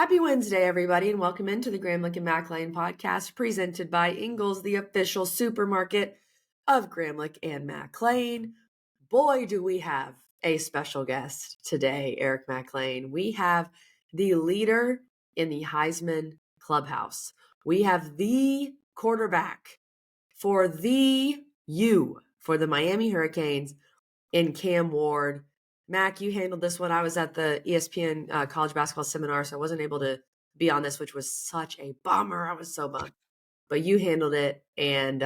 Happy Wednesday, everybody, and welcome into the Graham and Mac Lane podcast presented by Ingles, the official supermarket of Graham and Mac Lane. Boy, do we have a special guest today, Eric McLean. We have the leader in the Heisman clubhouse. We have the quarterback for the Miami Hurricanes in Cam Ward. Mac, you handled this one. I was at the ESPN college basketball seminar, so I wasn't able to be on this, which was such a bummer. I was so bummed. But you handled it, and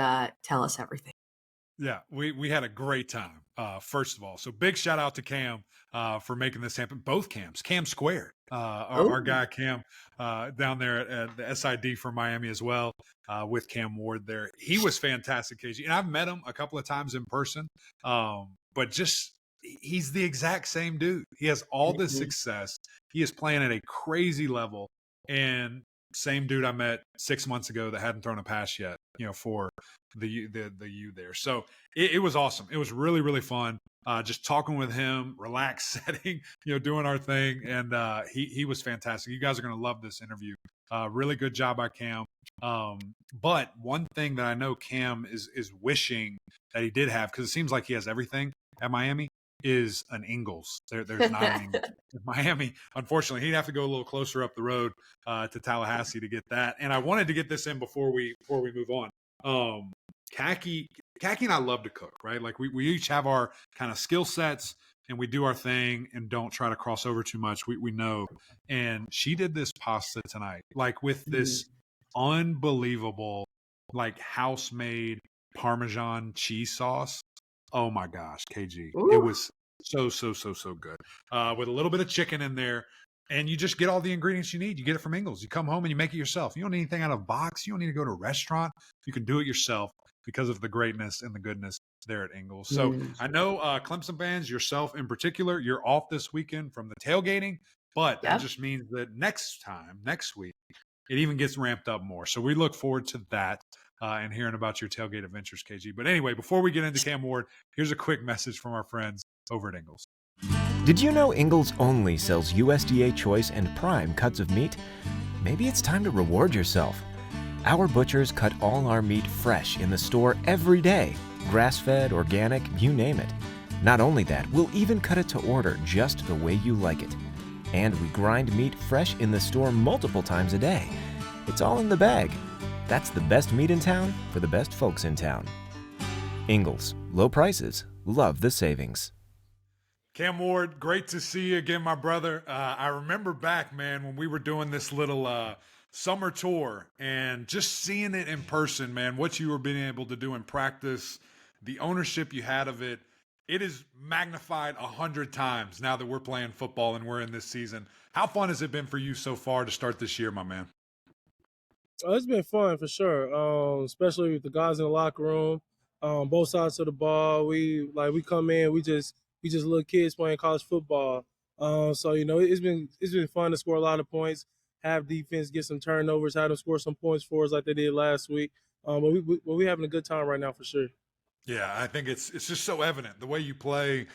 tell us everything. Yeah, we had a great time, first of all. So big shout out to Cam for making this happen. Both Cams, Cam Squared, our guy Cam down there at the SID for Miami as well, with Cam Ward there. He was fantastic, KG. And I've met him a couple of times in person, but just he's the exact same dude. He has all this success. He is playing at a crazy level. And same dude I met 6 months ago that hadn't thrown a pass yet, for the U there. So it was awesome. It was really, really fun. Just talking with him, relaxed setting, doing our thing. And he was fantastic. You guys are going to love this interview. Really good job by Cam. But one thing that I know Cam is wishing that he did have, because it seems like he has everything at Miami, is an Ingles. There's not an Ingles in Miami. Unfortunately, he'd have to go a little closer up the road to Tallahassee to get that. And I wanted to get this in before we move on. Khaki and I love to cook, right? Like we each have our kind of skill sets and we do our thing and don't try to cross over too much. We know. And she did this pasta tonight, like with this unbelievable, like house-made Parmesan cheese sauce. Oh my gosh, KG. Ooh. It was so good. With a little bit of chicken in there. And you just get all the ingredients you need. You get it from Ingles. You come home and you make it yourself. You don't need anything out of a box. You don't need to go to a restaurant. You can do it yourself because of the greatness and the goodness there at Ingles. So I know Clemson fans, yourself in particular, you're off this weekend from the tailgating, but that just means that next week, it even gets ramped up more. So we look forward to that. And hearing about your tailgate adventures, KG. But anyway, before we get into Cam Ward, here's a quick message from our friends over at Ingles. Did you know Ingles only sells USDA Choice and Prime cuts of meat? Maybe it's time to reward yourself. Our butchers cut all our meat fresh in the store every day. Grass-fed, organic, you name it. Not only that, we'll even cut it to order just the way you like it. And we grind meat fresh in the store multiple times a day. It's all in the bag. That's the best meat in town for the best folks in town. Ingles, low prices, love the savings. Cam Ward, great to see you again, my brother. I remember back, man, when we were doing this little summer tour and just seeing it in person, man, what you were being able to do in practice, the ownership you had of it. It is magnified 100 times now that we're playing football and we're in this season. How fun has it been for you so far to start this year, my man? It's been fun for sure, especially with the guys in the locker room, both sides of the ball. We come in, we just little kids playing college football. So it's been fun to score a lot of points, have defense get some turnovers, have them score some points for us like they did last week. But we having a good time right now for sure. Yeah, I think it's just so evident the way you play,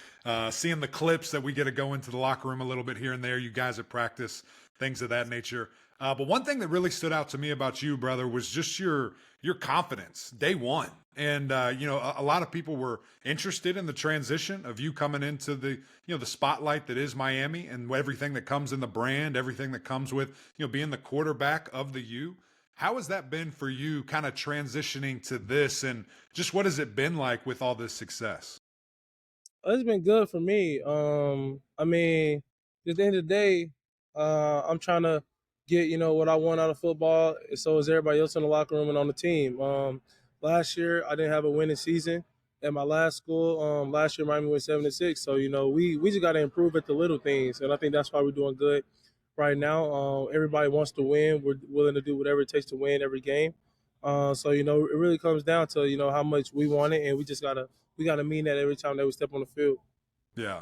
seeing the clips that we get to go into the locker room a little bit here and there. You guys at practice, things of that nature. But one thing that really stood out to me about you, brother, was just your confidence day one. And, a lot of people were interested in the transition of you coming into the spotlight that is Miami and everything that comes in the brand, everything that comes with, being the quarterback of the U. How has that been for you kind of transitioning to this, and just what has it been like with all this success? It's been good for me. I mean, at the end of the day, I'm trying to get what I want out of football. And so is everybody else in the locker room and on the team. Last year I didn't have a winning season at my last school. Last year Miami went 7-6. So we just got to improve at the little things, and I think that's why we're doing good right now. Everybody wants to win. We're willing to do whatever it takes to win every game. So it really comes down to how much we want it, and we gotta mean that every time that we step on the field. Yeah,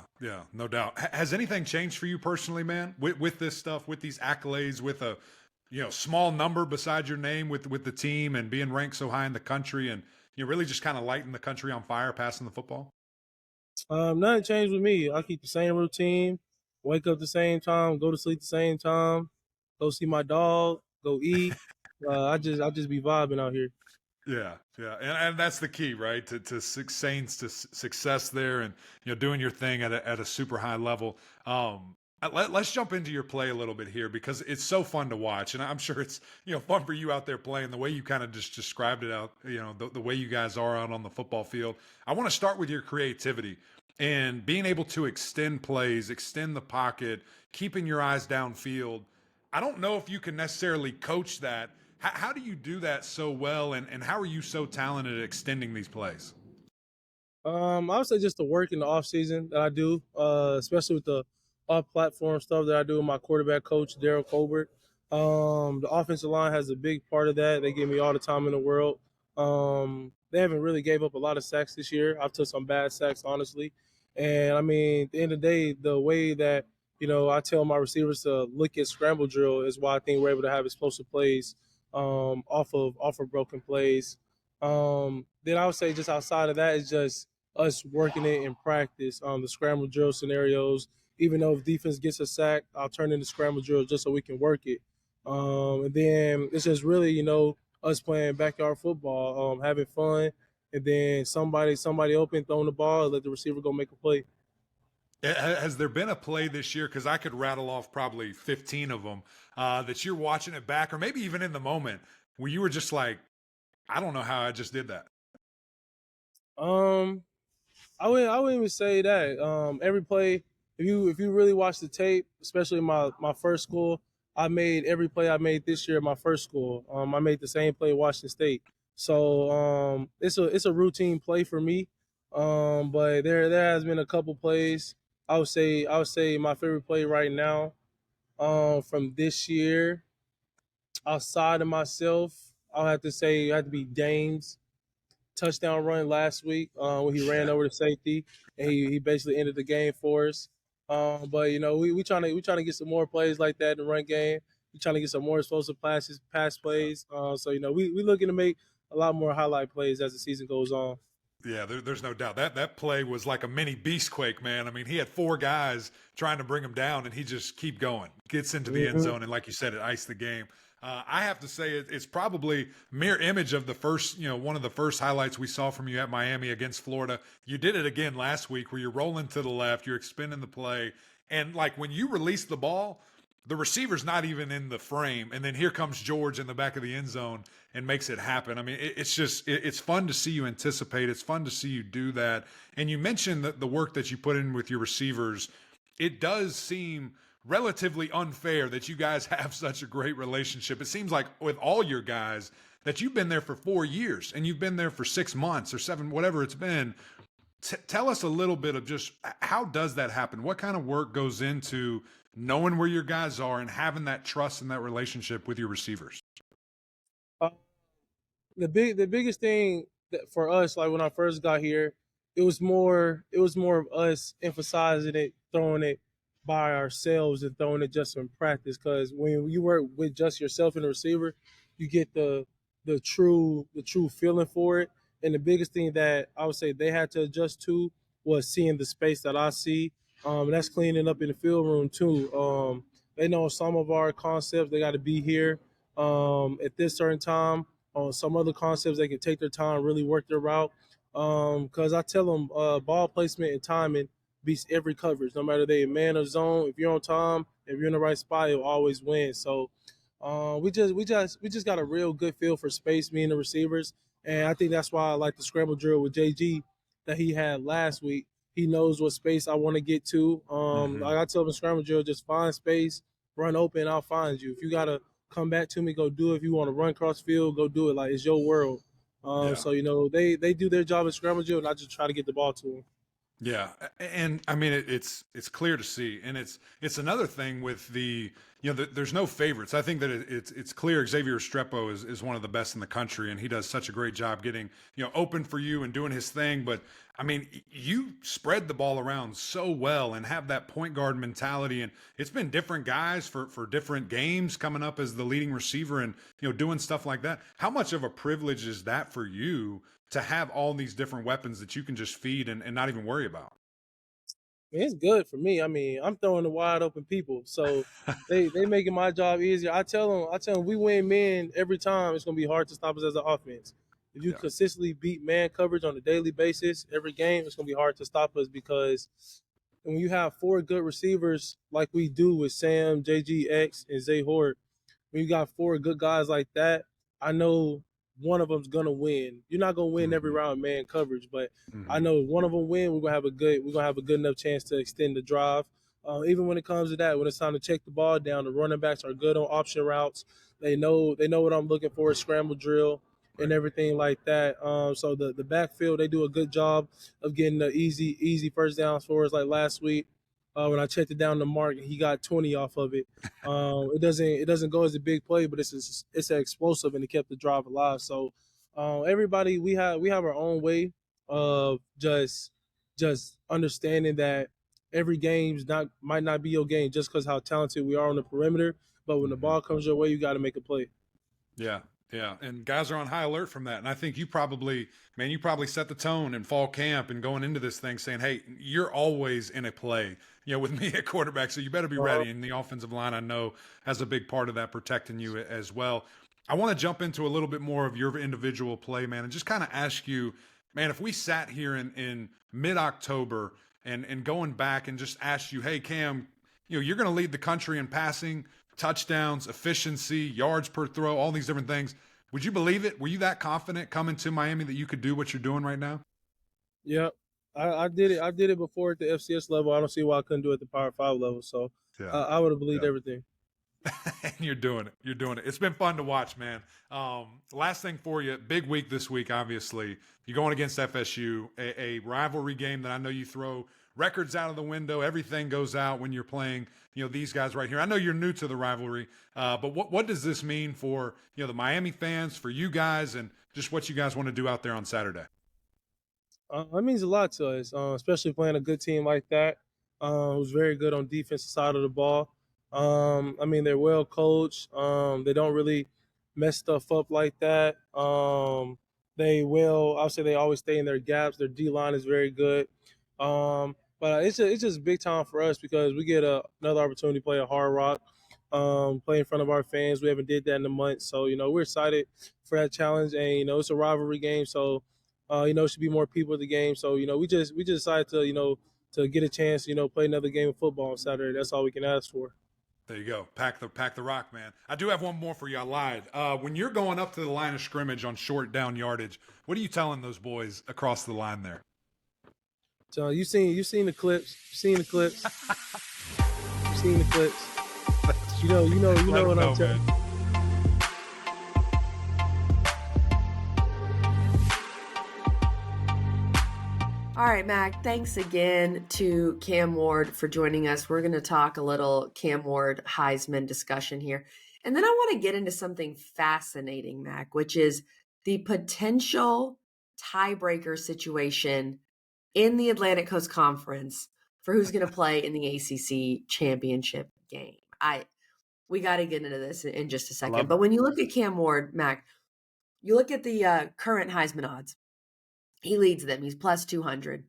no doubt. Has anything changed for you personally, man, with this stuff, with these accolades, with a small number beside your name with the team and being ranked so high in the country, and really just kind of lighting the country on fire passing the football? Nothing changed with me. I keep the same routine, wake up the same time, go to sleep the same time. go see my dog, go eat. I just be vibing out here. Yeah, yeah, and that's the key, right? To success there, and doing your thing at a super high level. Let's jump into your play a little bit here because it's so fun to watch, and I'm sure it's fun for you out there playing the way you kind of just described it out. The way you guys are out on the football field. I want to start with your creativity and being able to extend plays, extend the pocket, keeping your eyes downfield. I don't know if you can necessarily coach that. How do you do that so well, and how are you so talented at extending these plays? I would say just the work in the off season that I do, especially with the off platform stuff that I do with my quarterback coach, Daryl Colbert. The offensive line has a big part of that. They give me all the time in the world. They haven't really gave up a lot of sacks this year. I've took some bad sacks, honestly. And I mean, at the end of the day, the way that, I tell my receivers to look at scramble drill is why I think we're able to have explosive plays off of broken plays. Then I would say just outside of that is just us working it in practice. The scramble drill scenarios. Even though if defense gets a sack, I'll turn into scramble drill just so we can work it. And then it's just really, us playing backyard football, having fun, and then somebody open, throwing the ball, let the receiver go make a play. Has there been a play this year? Because I could rattle off probably 15 of them that you're watching it back, or maybe even in the moment where you were just like, I don't know how I just did that. Um, I wouldn't even say that. Every play, if you really watch the tape, especially my first school, I made every play I made this year at my first school. I made the same play at Washington State. So it's a routine play for me. But there has been a couple plays. I would say my favorite play right now, from this year, outside of myself, I'll have to say it had to be Dame's touchdown run last week, when he ran Yeah. over the safety and he basically ended the game for us. But we trying to get some more plays like that in the run game. We trying to get some more explosive pass plays. So we looking to make a lot more highlight plays as the season goes on. Yeah, there's no doubt that play was like a mini beastquake, man. I mean, he had four guys trying to bring him down, and he just keep going, gets into the end Mm-hmm. zone, and like you said, it iced the game. I have to say it's probably mirror image of the first, one of the first highlights we saw from you at Miami against Florida. You did it again last week where you're rolling to the left, you're expending the play, and like when you release the ball, the receiver's not even in the frame, and then here comes George in the back of the end zone and makes it happen. I mean, it's fun to see you anticipate. It's fun to see you do that. And you mentioned that the work that you put in with your receivers. It does seem relatively unfair that you guys have such a great relationship. It seems like with all your guys that you've been there for 4 years and you've been there for 6 months or seven, whatever it's been. Tell us a little bit of just how does that happen? What kind of work goes into knowing where your guys are and having that trust and that relationship with your receivers? Uh, the biggest thing that for us, like when I first got here, it was more of us emphasizing it, throwing it by ourselves and throwing it just in practice. Because when you work with just yourself and the receiver, you get the true feeling for it. And the biggest thing that I would say they had to adjust to was seeing the space that I see. And that's cleaning up in the field room too. They know some of our concepts they got to be here at this certain time. On some other concepts, they can take their time, really work their route. Because I tell them, ball placement and timing beats every coverage, no matter they man or zone. If you're on time, if you're in the right spot, you'll always win. So we just got a real good feel for space, me and the receivers, and I think that's why I like the scramble drill with JG that he had last week. He knows what space I want to get to. Mm-hmm. Like I tell him, scramble drill, just find space, run open, I'll find you. If you gotta come back to me, go do it. If you want to run cross field, go do it. Like it's your world. Yeah. So they do their job at scramble drill, and I just try to get the ball to them. Yeah, and I mean it's clear to see, and it's another thing with there's no favorites. I think that it's clear Xavier Restrepo is one of the best in the country, and he does such a great job getting open for you and doing his thing. But I mean, you spread the ball around so well and have that point guard mentality, and it's been different guys for different games coming up as the leading receiver and doing stuff like that. How much of a privilege is that for you to have all these different weapons that you can just feed and not even worry about? mean, it's good for me. I mean, I'm throwing the wide open people, so they making my job easier. I tell them, we win men every time. It's gonna be hard to stop us as an offense. If you Yeah. consistently beat man coverage on a daily basis, every game, it's gonna be hard to stop us because when you have four good receivers like we do with Sam, JGX, and Zay Hort, when you got four good guys like that, I know one of them's gonna win. You're not gonna win every Mhm. round man coverage, but I Mhm. know if one of them win, we're gonna have a good enough chance to extend the drive. Even when it comes to that, when it's time to check the ball down, the running backs are good on option routes. They know what I'm looking for, a scramble drill and Right. everything like that. So the backfield, they do a good job of getting the easy first downs for us. Like last week, when I checked it down to Mark, he got 20 off of it. It doesn't go as a big play, but it's an explosive and it kept the drive alive. So everybody, we have our own way of just understanding that every game's not might not be your game just because how talented we are on the perimeter. But when the Mhm. ball comes your way, you got to make a play. Yeah, yeah, and guys are on high alert from that. And I think you probably, man, you probably set the tone in fall camp and going into this thing saying, "Hey, you're always in a play, with me at quarterback, so you better be Uh, ready." And the offensive line, I know, has a big part of that protecting you as well. I want to jump into a little bit more of your individual play, man, and just kind of ask you, man, if we sat here in mid October and going back and just asked you, "Hey, Cam, you're going to lead the country in passing." Touchdowns, efficiency, yards per throw, all these different things. Would you believe it? Were you that confident coming to Miami that you could do what you're doing right now? yeah, I did it. I did it before at the FCS level. I don't see why I couldn't do it at the Power Five level. So Yeah. I would have believed Yeah. everything. And you're doing it. You're doing it. It's been fun to watch, man. Last thing for you, big week this week, obviously. You're going against FSU, a rivalry game that I know you throw records out of the window. Everything goes out when you're playing, these guys right here. I know you're new to the rivalry, but what does this mean for, the Miami fans, for you guys, and just what you guys want to do out there on Saturday? It means a lot to us, especially playing a good team like that, who's very good on defensive side of the ball. I mean, they're well coached. They don't really mess stuff up like that. I'll say they always stay in their gaps. Their D line is very good. But it's just big time for us because we get another opportunity to play at Hard Rock, play in front of our fans. We haven't did that in a month, so we're excited for that challenge. And it's a rivalry game, so it should be more people at the game. So we just decided to get a chance, play another game of football on Saturday. That's all we can ask for. There you go. Pack the rock, man. I do have one more for you. I lied. When you're going up to the line of scrimmage on short down yardage, what are you telling those boys across the line there? So you seen the clips, you seen the clips. You Let know them what I'm know, telling. man. All right, Mac, thanks again to Cam Ward for joining us. We're going to talk a little Cam Ward Heisman discussion here. And then I want to get into something fascinating, Mac, which is the potential tiebreaker situation in the Atlantic Coast Conference for who's going to play in the ACC championship game. We got to get into this in just a I second. love But it. when you look at Cam Ward, Mac, you look at the current Heisman odds. He leads them. He's plus 200.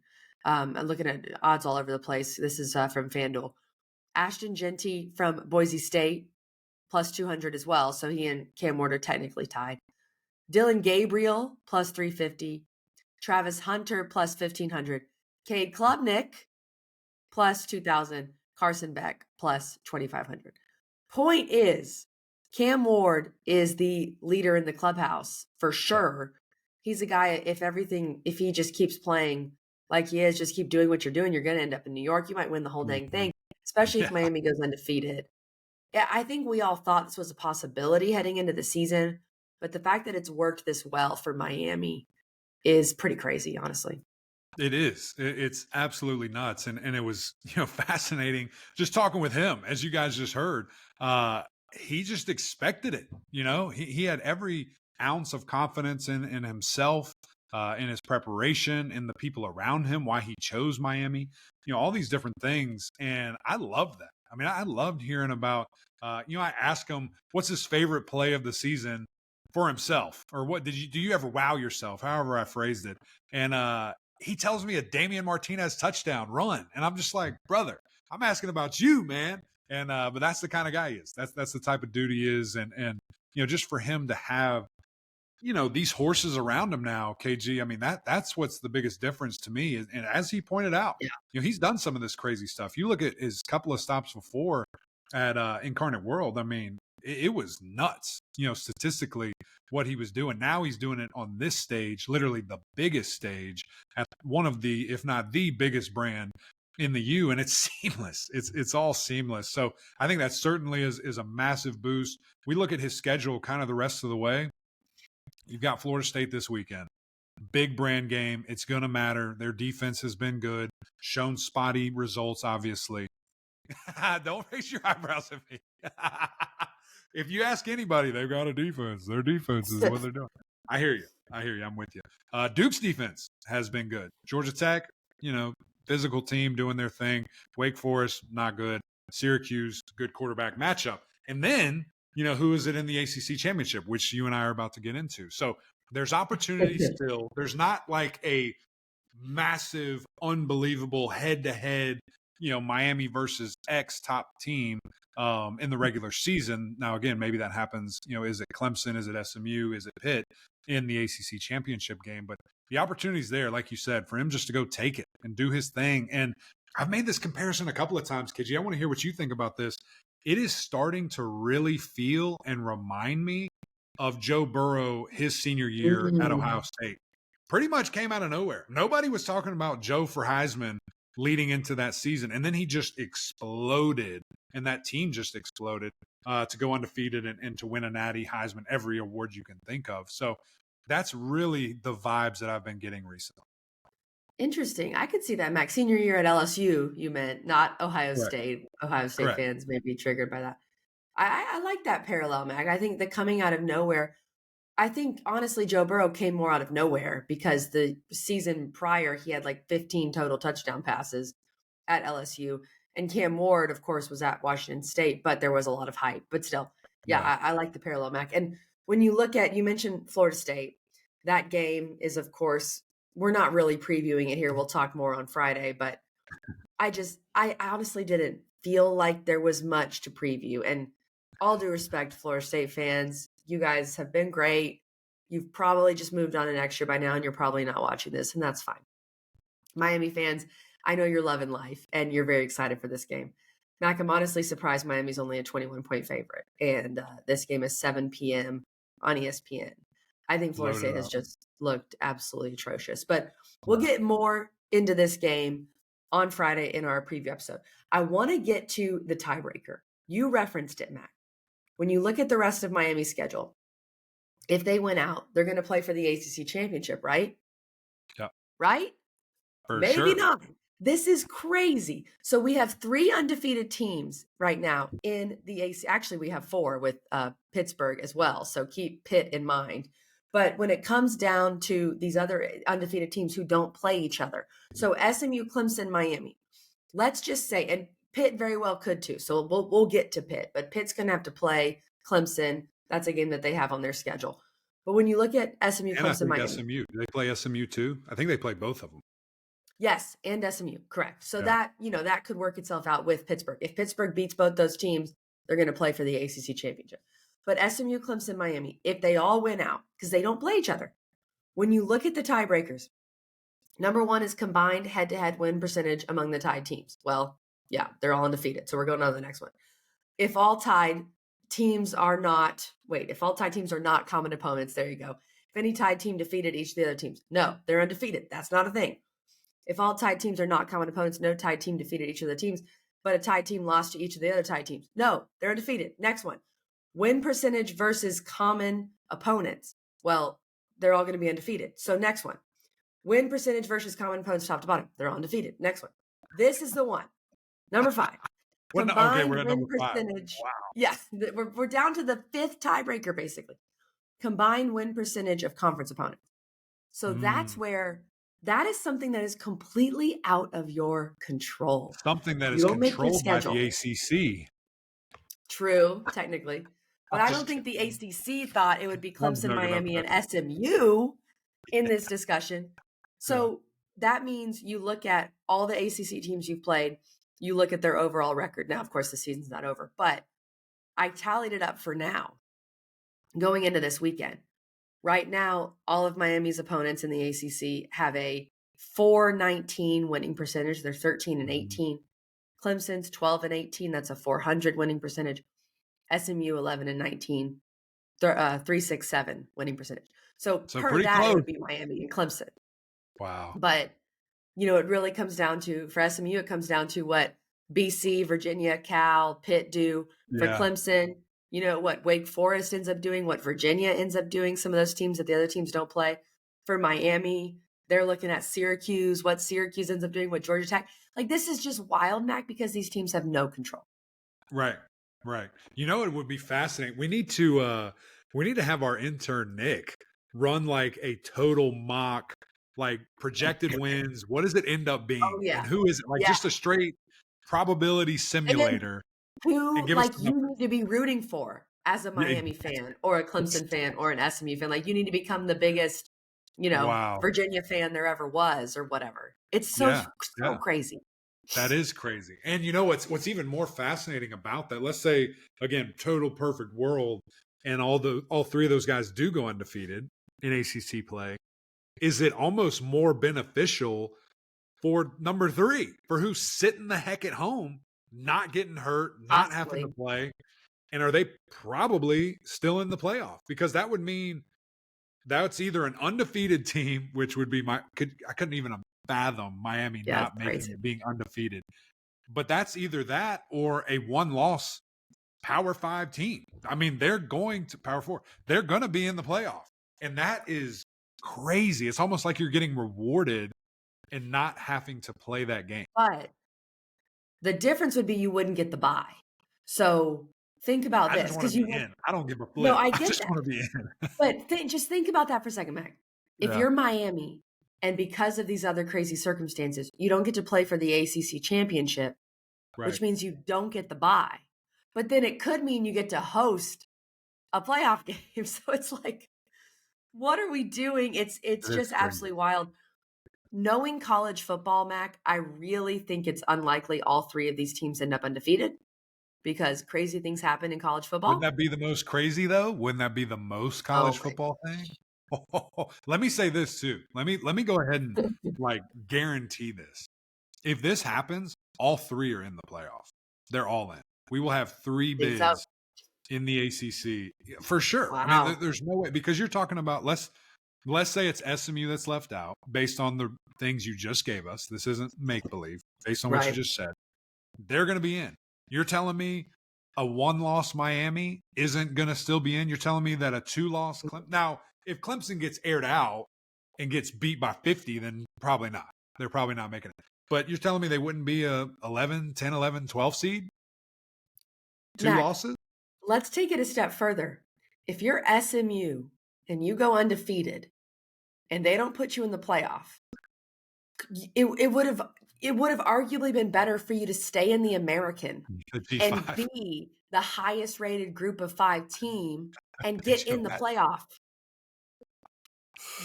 I'm looking at odds all over the place. This is from FanDuel. Ashton Genty from Boise State, plus 200 as well. So he and Cam Ward are technically tied. Dylan Gabriel, plus 350. Travis Hunter, plus 1,500. Cade Klubnik, plus 2,000. Carson Beck, plus 2,500. Point is, Cam Ward is the leader in the clubhouse for sure. He's a guy, if he just keeps playing like he is, just keep doing what you're doing, you're going to end up in New York. You might win the whole dang Mhm. thing, especially if Yeah. Miami goes undefeated. Yeah, I think we all thought this was a possibility heading into the season, but the fact that it's worked this well for Miami is pretty crazy, honestly. It is. It's absolutely nuts. And it was, fascinating just talking with him, as you guys just heard. He just expected it. He had every ounce of confidence in himself, in his preparation, in the people around him, why he chose Miami, all these different things. And I love that. I mean, I loved hearing about, I asked him, what's his favorite play of the season for himself? Or do you ever wow yourself? However I phrased it. And he tells me a Damian Martinez touchdown run. And I'm just like, brother, I'm asking about you, man. And but that's the kind of guy he is. That's the type of dude he is. And just for him to have, these horses around him now, KG, I mean, that's what's the biggest difference to me. And as he pointed out, he's done some of this crazy stuff. You look at his couple of stops before at Incarnate World. I mean, it was nuts, statistically what he was doing. Now he's doing it on this stage, literally the biggest stage at one of the, if not the biggest brand in the U, and it's seamless. It's all seamless. So I think that certainly is a massive boost. We look at his schedule kind of the rest of the way. You've got Florida State this weekend. Big brand game. It's going to matter. Their defense has been good, shown spotty results, obviously. Don't raise your eyebrows at me. If you ask anybody, they've got a defense. Their defense is what they're doing. I hear you. I'm with you. Duke's defense has been good. Georgia Tech, physical team doing their thing. Wake Forest, not good. Syracuse, good quarterback matchup. And then, who is it in the ACC championship, which you and I are about to get into. So there's opportunities still. There's not like a massive, unbelievable head-to-head, Miami versus X top team in the regular season. Now, again, maybe that happens, is it Clemson? Is it SMU? Is it Pitt in the ACC championship game? But the opportunity's there, like you said, for him just to go take it and do his thing. And I've made this comparison a couple of times, KG. I want to hear what you think about this. It is starting to really feel and remind me of Joe Burrow his senior year at Ohio State. Pretty much came out of nowhere. Nobody was talking about Joe for Heisman leading into that season. And then he just exploded, and that team just exploded to go undefeated and to win a Natty, Heisman, every award you can think of. So that's really the vibes that I've been getting recently. Interesting. I could see that, Max. Senior year at LSU, you meant, not Ohio Correct. State. Ohio State Correct. fans may be triggered by that. I like that parallel, Mac. I think the coming out of nowhere. I think, honestly, Joe Burrow came more out of nowhere because the season prior, he had like 15 total touchdown passes at LSU. And Cam Ward, of course, was at Washington State, but there was a lot of hype. But still, I like the parallel, Mac. And when you look at, you mentioned Florida State, that game is, of course, we're not really previewing it here. We'll talk more on Friday, but I honestly didn't feel like there was much to preview. And all due respect, Florida State fans, you guys have been great. You've probably just moved on to next year by now, and you're probably not watching this, and that's fine. Miami fans, I know you're loving life, and you're very excited for this game. Mac, I'm honestly surprised Miami's only a 21-point favorite, and this game is 7 p.m. on ESPN. I think Florida State has just looked absolutely atrocious. But we'll get more into this game on Friday in our preview episode. I want to get to the tiebreaker. You referenced it, Mac. When you look at the rest of Miami's schedule, if they win out, they're going to play for the ACC championship, right? Yeah. Right? Maybe not. This is crazy. So we have 3 undefeated teams right now in the ACC. Actually, we have 4 with Pittsburgh as well. So keep Pitt in mind. But when it comes down to these other undefeated teams who don't play each other, so SMU, Clemson, Miami, let's just say, and Pitt very well could too. So we'll get to Pitt, but Pitt's going to have to play Clemson. That's a game that they have on their schedule. But when you look at SMU, And Clemson, Miami, SMU, do they play SMU too? I think they play both of them. Yes, and SMU, correct. So that could work itself out with Pittsburgh. If Pittsburgh beats both those teams, they're going to play for the ACC championship. But SMU, Clemson, Miami, if they all win out, because they don't play each other, when you look at the tiebreakers, number 1 is combined head-to-head win percentage among the tied teams. Well, yeah, they're all undefeated. So we're going on to the next one. If all tied teams are not common opponents, there you go. If any tied team defeated each of the other teams, no, they're undefeated. That's not a thing. If all tied teams are not common opponents, no tied team defeated each of the teams, but a tied team lost to each of the other tied teams. No, they're undefeated. Next one. Win percentage versus common opponents. Well, they're all going to be undefeated. So next one. Win percentage versus common opponents top to bottom. They're all undefeated. Next one. This is the one. Number 5. We're at number 5. Percentage. Wow. Yeah, we're down to the 5th tiebreaker, basically. Combined win percentage of conference opponents. So that's where that is something that is completely out of your control. Something that is controlled by the ACC. True, technically. But I don't think the ACC thought it would be Clemson, Miami, and SMU in this discussion. So that means you look at all the ACC teams you've played, you look at their overall record. Now, of course, the season's not over, but I tallied it up for now going into this weekend. Right now, all of Miami's opponents in the ACC have a 419 winning percentage. They're 13 and 18. Clemson's 12 and 18. That's a 400 winning percentage. SMU 11 and 19. 367 winning percentage. So per pretty that, close. it would be Miami and Clemson. Wow. But, you know, it really comes down to, for SMU, it comes down to what BC, Virginia, Cal, Pitt do. For Clemson, you know, what Wake Forest ends up doing, what Virginia ends up doing, some of those teams that the other teams don't play. For Miami, they're looking at Syracuse, what Syracuse ends up doing, what Georgia Tech. Like, this is just wild, Mac, because these teams have no control. Right. You know, it would be fascinating. We need to have our intern Nick run like a total mock, like projected wins. What does it end up being? Oh, yeah. And who is it? Like just a straight probability simulator. Who, and give like, us you need to be rooting for as a Miami fan or a Clemson fan or an SMU fan. Like, you need to become the biggest, you know, Virginia fan there ever was or whatever. It's so crazy. That is crazy. And you know what's even more fascinating about that? Let's say, again, total perfect world, and all three of those guys do go undefeated in ACC play. Is it almost more beneficial for number 3, for who's sitting the heck at home, not getting hurt, not having to play? And are they probably still in the playoff? Because that would mean that's either an undefeated team, which would be I couldn't even fathom Miami not being undefeated. But that's either that or a one-loss Power 5 team. I mean, they're going to Power 4. They're going to be in the playoff. And that is crazy. It's almost like you're getting rewarded and not having to play that game. But the difference would be you wouldn't get the bye. So think about this. Because I don't give a flip. No, I get just that. want to be in. But just think about that for a second, Mac. If you're Miami, and because of these other crazy circumstances, you don't get to play for the ACC championship, which means you don't get the bye. But then it could mean you get to host a playoff game. So it's like, what are we doing? It's just absolutely wild. Knowing college football, Mac, I really think it's unlikely all 3 of these teams end up undefeated because crazy things happen in college football. Wouldn't that be the most crazy, though? Wouldn't that be the most college football thing? Let me say this too. Let me go ahead and like guarantee this. If this happens, all 3 are in the playoff. They're all in. We will have 3 bids in the ACC for sure. Wow. I mean, there's no way, because you're talking about let's say it's SMU that's left out based on the things you just gave us. This isn't make believe based on what you just said. They're going to be in. You're telling me a 1-loss Miami isn't going to still be in? You're telling me that a 2-loss now. If Clemson gets aired out and gets beat by 50, then probably not. They're probably not making it. But you're telling me they wouldn't be a 11, 10, 11, 12 seed? 2 losses? Let's take it a step further. If you're SMU and you go undefeated and they don't put you in the playoff, it would have arguably been better for you to stay in the American and be the highest rated group of 5 team and get in the playoff.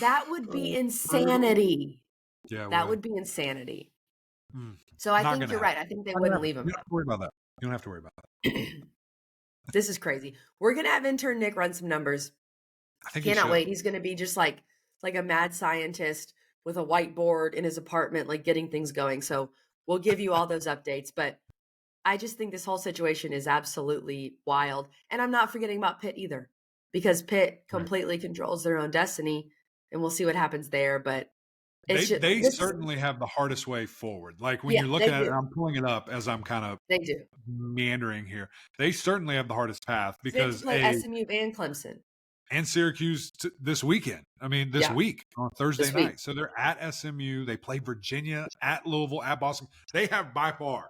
That would be insanity. Yeah, that would be insanity. So I think you're right. I think they wouldn't leave him. You don't have to worry about that. You don't have to worry about that. This is crazy. We're going to have intern Nick run some numbers. I think cannot wait. He's going to be just like a mad scientist with a whiteboard in his apartment, like getting things going. So we'll give you all those updates. But I just think this whole situation is absolutely wild. And I'm not forgetting about Pitt either, because Pitt completely controls their own destiny. And we'll see what happens there. But they certainly have the hardest way forward. Like when you're looking at it, and I'm pulling it up as I'm kind of meandering here. They certainly have the hardest path because they play SMU and Clemson and Syracuse this weekend. I mean, this week on Thursday night. So they're at SMU. They play Virginia, at Louisville, at Boston. They have by far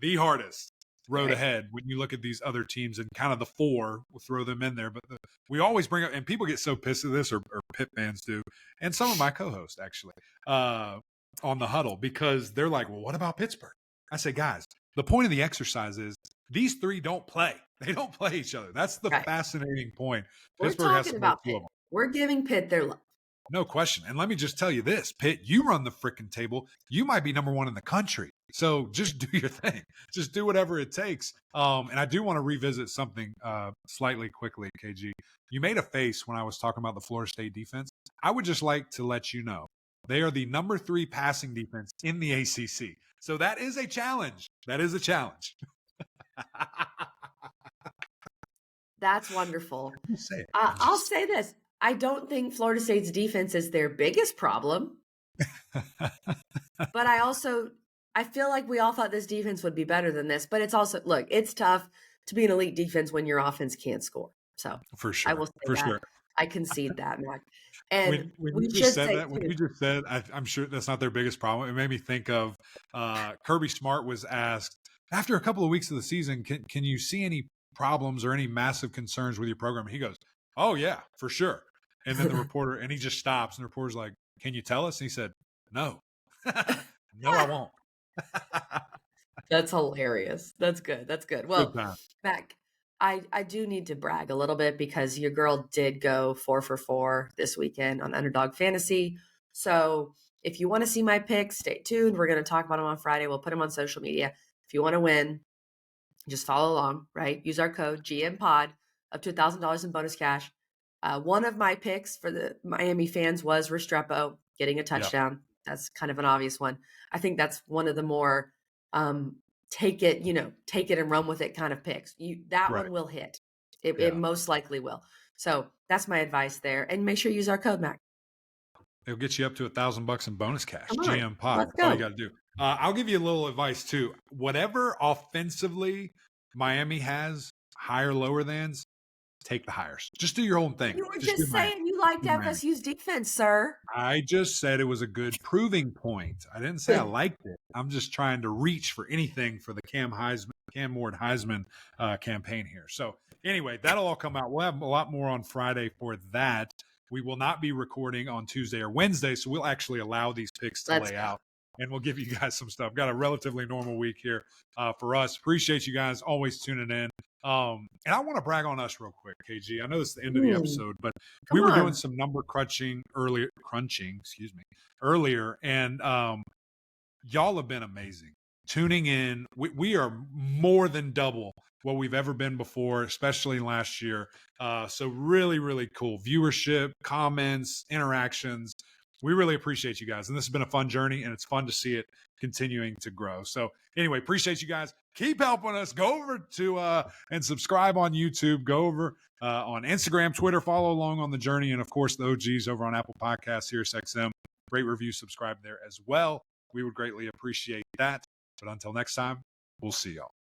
the hardest road ahead when you look at these other teams, and kind of the 4, we'll throw them in there. But we always bring up, and people get so pissed at this, or Pitt fans do, and some of my co-hosts actually, on the huddle, because they're like, well, what about Pittsburgh? I say, guys, the point of the exercise is these 3 don't play. They don't play each other. That's the fascinating point. We're talking about Pitt. We're giving Pitt their love. No question. And let me just tell you this, Pitt, you run the freaking table. You might be number 1 in the country. So just do your thing. Just do whatever it takes. And I do want to revisit something slightly quickly, KG. You made a face when I was talking about the Florida State defense. I would just like to let you know they are the number 3 passing defense in the ACC. So that is a challenge. That is a challenge. That's wonderful. Say it. I'll say this. I don't think Florida State's defense is their biggest problem. But I feel like we all thought this defense would be better than this. But it's also, look, it's tough to be an elite defense when your offense can't score. So for sure. I will say for that. Sure. I concede that, Mac. And when you just said that, when you just said, I'm sure that's not their biggest problem. It made me think of Kirby Smart was asked after a couple of weeks of the season, can you see any problems or any massive concerns with your program? And he goes, "Oh yeah, for sure." And then the reporter, and he just stops, and the reporter's like, "Can you tell us?" And he said, "No, no, I won't." That's hilarious. That's good. That's good. Well, Good Mac, I do need to brag a little bit because your girl did go 4 for 4 this weekend on Underdog Fantasy. So if you want to see my picks, stay tuned. We're going to talk about them on Friday. We'll put them on social media. If you want to win, just follow along, right? Use our code GMPOD up to $1,000 in bonus cash. One of my picks for the Miami fans was Restrepo getting a touchdown. Yep. That's kind of an obvious one. I think that's one of the more take it and run with it kind of picks. That one will hit. It most likely will. So that's my advice there. And make sure you use our code, Mac. It'll get you up to $1,000 in bonus cash. GM Pod. Let's That's all you got to do. I'll give you a little advice too. Whatever offensively Miami has, higher, lower thans, take the hires. Just do your own thing. You were just saying you liked FSU's defense, sir. I just said it was a good proving point. I didn't say I liked it. I'm just trying to reach for anything for the Cam Ward Heisman campaign here. So anyway, that'll all come out. We'll have a lot more on Friday for that. We will not be recording on Tuesday or Wednesday, so we'll actually allow these picks to lay out. And we'll give you guys some stuff. Got a relatively normal week here for us. Appreciate you guys always tuning in. And I want to brag on us real quick, KG. I know this is the end of the episode, but we were doing some number crunching earlier, and y'all have been amazing. Tuning in, we are more than double what we've ever been before, especially last year. So really, really cool. Viewership, comments, interactions. We really appreciate you guys. And this has been a fun journey, and it's fun to see it continuing to grow. So anyway, appreciate you guys. Keep helping us. Go over to and subscribe on YouTube. Go over on Instagram, Twitter. Follow along on the journey. And, of course, the OGs over on Apple Podcasts, SiriusXM. Rate, review, subscribe there as well. We would greatly appreciate that. But until next time, we'll see y'all.